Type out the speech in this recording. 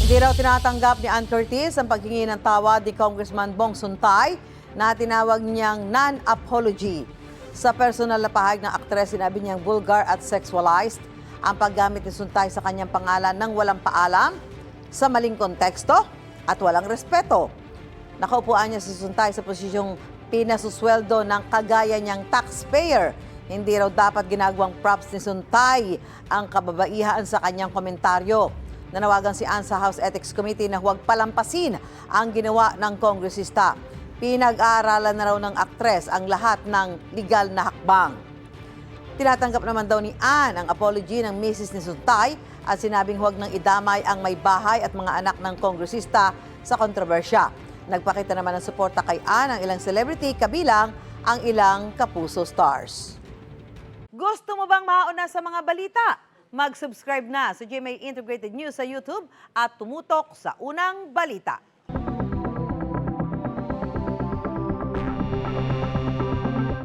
Hindi raw tinatanggap ni Ann Curtis ang paghingi ng tawad ni Congressman Bong Suntay na tinawag niyang non-apology. Sa personal na pahayag ng aktres, sinabi niyang vulgar at sexualized ang paggamit ni Suntay sa kanyang pangalan ng walang paalam, sa maling konteksto at walang respeto. Nakaupuan niya si Suntay sa posisyong pinasusweldo ng kagaya niyang taxpayer. Hindi raw dapat ginagawang props ni Suntay ang kababaihan sa kanyang komentaryo. Nanawagan si Ann sa House Ethics Committee na huwag palampasin ang ginawa ng kongresista. Pinag-aaralan na raw ng aktres ang lahat ng legal na hakbang. Tinatanggap naman daw ni Ann ang apology ng misis ni Suntay at sinabing huwag nang idamay ang may bahay at mga anak ng kongresista sa kontrobersya. Nagpakita naman ng suporta kay Ann ang ilang celebrity, kabilang ang ilang kapuso stars. Gusto mo bang mauna sa mga balita? Mag-subscribe na sa GMA Integrated News sa YouTube at tumutok sa unang balita.